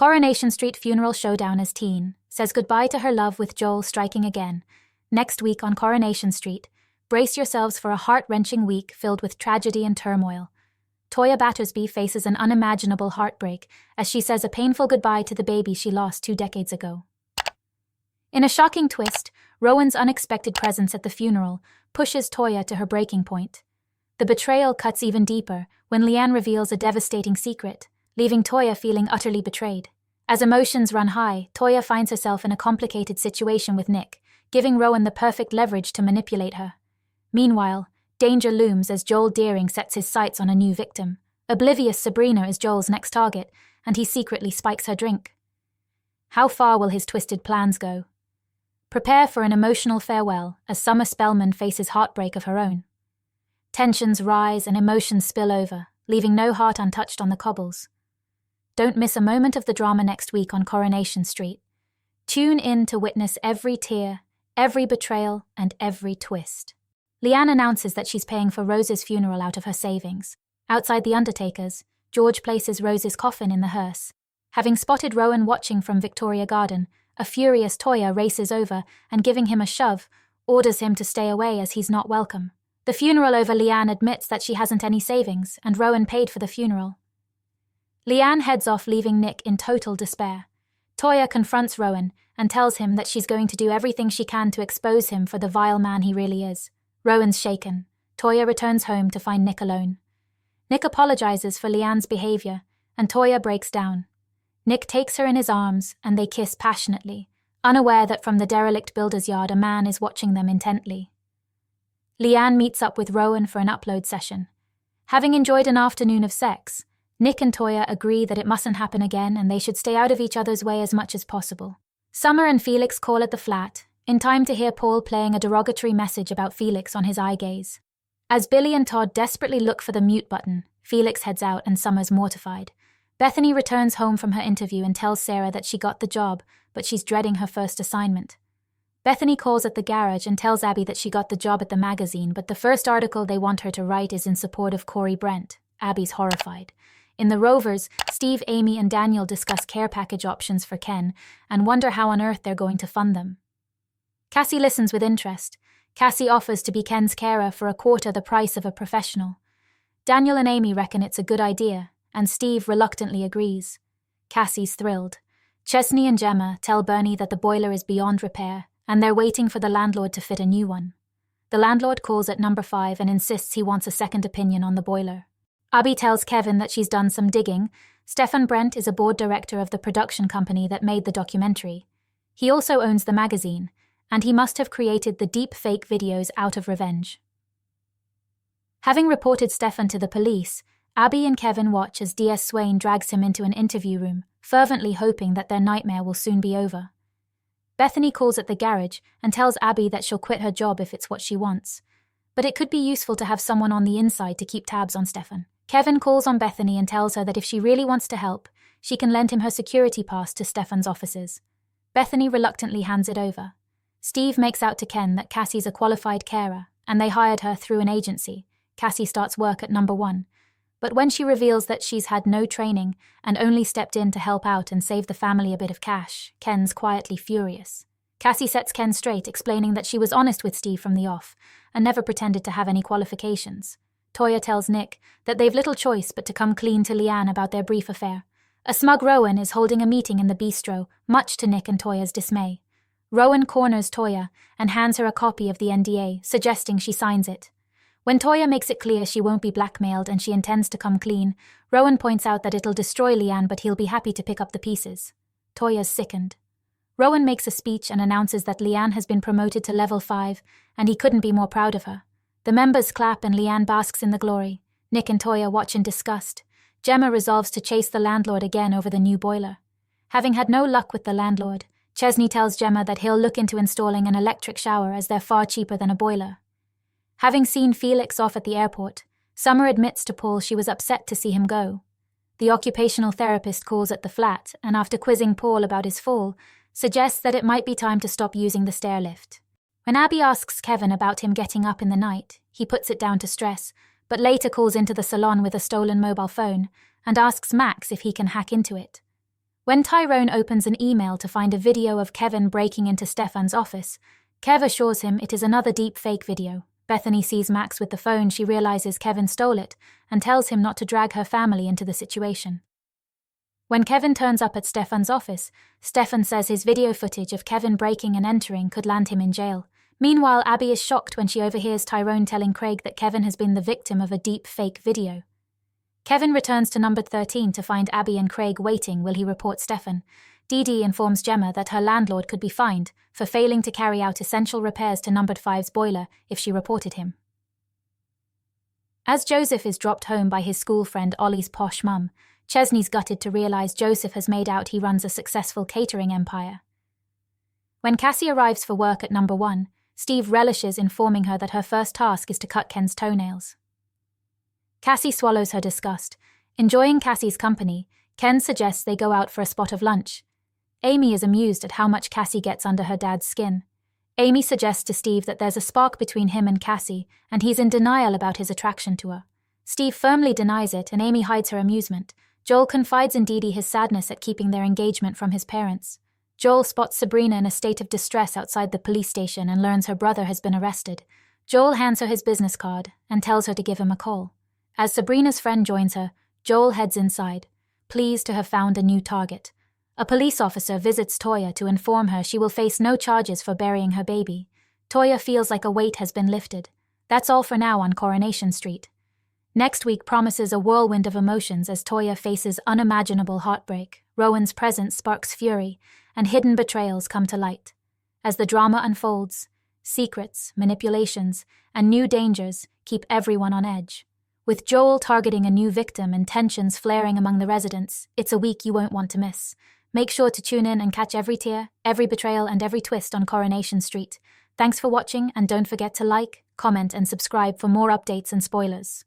Coronation Street funeral showdown as teen, says goodbye to her love with Joel striking again. Next week on Coronation Street, brace yourselves for a heart-wrenching week filled with tragedy and turmoil. Toya Battersby faces an unimaginable heartbreak as she says a painful goodbye to the baby she lost 2 decades ago. In a shocking twist, Rowan's unexpected presence at the funeral pushes Toya to her breaking point. The betrayal cuts even deeper when Leanne reveals a devastating secret, leaving Toya feeling utterly betrayed. As emotions run high, Toya finds herself in a complicated situation with Nick, giving Rowan the perfect leverage to manipulate her. Meanwhile, danger looms as Joel Deering sets his sights on a new victim. Oblivious Sabrina is Joel's next target, and he secretly spikes her drink. How far will his twisted plans go? Prepare for an emotional farewell as Summer Spellman faces heartbreak of her own. Tensions rise and emotions spill over, leaving no heart untouched on the cobbles. Don't miss a moment of the drama next week on Coronation Street. Tune in to witness every tear, every betrayal, and every twist. Leanne announces that she's paying for Rose's funeral out of her savings. Outside the undertaker's, George places Rose's coffin in the hearse. Having spotted Rowan watching from Victoria Garden, a furious Toya races over and, giving him a shove, orders him to stay away as he's not welcome. The funeral over, Leanne admits that she hasn't any savings, and Rowan paid for the funeral. Leanne heads off, leaving Nick in total despair. Toya confronts Rowan and tells him that she's going to do everything she can to expose him for the vile man he really is. Rowan's shaken. Toya returns home to find Nick alone. Nick apologizes for Leanne's behavior, and Toya breaks down. Nick takes her in his arms, and they kiss passionately, unaware that from the derelict builder's yard a man is watching them intently. Leanne meets up with Rowan for an upload session. Having enjoyed an afternoon of sex, Nick and Toya agree that it mustn't happen again and they should stay out of each other's way as much as possible. Summer and Felix call at the flat, in time to hear Paul playing a derogatory message about Felix on his eye gaze. As Billy and Todd desperately look for the mute button, Felix heads out and Summer's mortified. Bethany returns home from her interview and tells Sarah that she got the job, but she's dreading her first assignment. Bethany calls at the garage and tells Abby that she got the job at the magazine, but the first article they want her to write is in support of Corey Brent. Abby's horrified. In the Rovers, Steve, Amy, and Daniel discuss care package options for Ken and wonder how on earth they're going to fund them. Cassie listens with interest. Cassie offers to be Ken's carer for 1/4 the price of a professional. Daniel and Amy reckon it's a good idea, and Steve reluctantly agrees. Cassie's thrilled. Chesney and Gemma tell Bernie that the boiler is beyond repair, and they're waiting for the landlord to fit a new one. The landlord calls at number 5 and insists he wants a second opinion on the boiler. Abby tells Kevin that she's done some digging. Stefan Brent is a board director of the production company that made the documentary. He also owns the magazine, and he must have created the deep fake videos out of revenge. Having reported Stefan to the police, Abby and Kevin watch as DS Swain drags him into an interview room, fervently hoping that their nightmare will soon be over. Bethany calls at the garage and tells Abby that she'll quit her job if it's what she wants. But it could be useful to have someone on the inside to keep tabs on Stefan. Kevin calls on Bethany and tells her that if she really wants to help, she can lend him her security pass to Stefan's offices. Bethany reluctantly hands it over. Steve makes out to Ken that Cassie's a qualified carer, and they hired her through an agency. Cassie starts work at number 1. But when she reveals that she's had no training and only stepped in to help out and save the family a bit of cash, Ken's quietly furious. Cassie sets Ken straight, explaining that she was honest with Steve from the off and never pretended to have any qualifications. Toya tells Nick that they've little choice but to come clean to Leanne about their brief affair. A smug Rowan is holding a meeting in the bistro, much to Nick and Toya's dismay. Rowan corners Toya and hands her a copy of the NDA, suggesting she signs it. When Toya makes it clear she won't be blackmailed and she intends to come clean, Rowan points out that it'll destroy Leanne, but he'll be happy to pick up the pieces. Toya's sickened. Rowan makes a speech and announces that Leanne has been promoted to level 5, and he couldn't be more proud of her. The members clap and Leanne basks in the glory. Nick and Toya watch in disgust. Gemma resolves to chase the landlord again over the new boiler. Having had no luck with the landlord, Chesney tells Gemma that he'll look into installing an electric shower as they're far cheaper than a boiler. Having seen Felix off at the airport, Summer admits to Paul she was upset to see him go. The occupational therapist calls at the flat and, after quizzing Paul about his fall, suggests that it might be time to stop using the stair lift. When Abby asks Kevin about him getting up in the night, he puts it down to stress, but later calls into the salon with a stolen mobile phone and asks Max if he can hack into it. When Tyrone opens an email to find a video of Kevin breaking into Stefan's office, Kev assures him it is another deep fake video. Bethany sees Max with the phone. She realizes Kevin stole it and tells him not to drag her family into the situation. When Kevin turns up at Stefan's office, Stefan says his video footage of Kevin breaking and entering could land him in jail. Meanwhile, Abby is shocked when she overhears Tyrone telling Craig that Kevin has been the victim of a deep fake video. Kevin returns to number 13 to find Abby and Craig waiting. Will he report Stefan? Dee Dee informs Gemma that her landlord could be fined for failing to carry out essential repairs to number 5's boiler if she reported him. As Joseph is dropped home by his school friend Ollie's posh mum, Chesney's gutted to realize Joseph has made out he runs a successful catering empire. When Cassie arrives for work at number 1, Steve relishes informing her that her first task is to cut Ken's toenails. Cassie swallows her disgust. Enjoying Cassie's company, Ken suggests they go out for a spot of lunch. Amy is amused at how much Cassie gets under her dad's skin. Amy suggests to Steve that there's a spark between him and Cassie, and he's in denial about his attraction to her. Steve firmly denies it, and Amy hides her amusement. Joel confides in Dee Dee his sadness at keeping their engagement from his parents. Joel spots Sabrina in a state of distress outside the police station and learns her brother has been arrested. Joel hands her his business card and tells her to give him a call. As Sabrina's friend joins her, Joel heads inside, pleased to have found a new target. A police officer visits Toya to inform her she will face no charges for burying her baby. Toya feels like a weight has been lifted. That's all for now on Coronation Street. Next week promises a whirlwind of emotions as Toya faces unimaginable heartbreak. Rowan's presence sparks fury, and hidden betrayals come to light. As the drama unfolds, secrets, manipulations, and new dangers keep everyone on edge. With Joel targeting a new victim and tensions flaring among the residents, it's a week you won't want to miss. Make sure to tune in and catch every tear, every betrayal, and every twist on Coronation Street. Thanks for watching, and don't forget to like, comment, and subscribe for more updates and spoilers.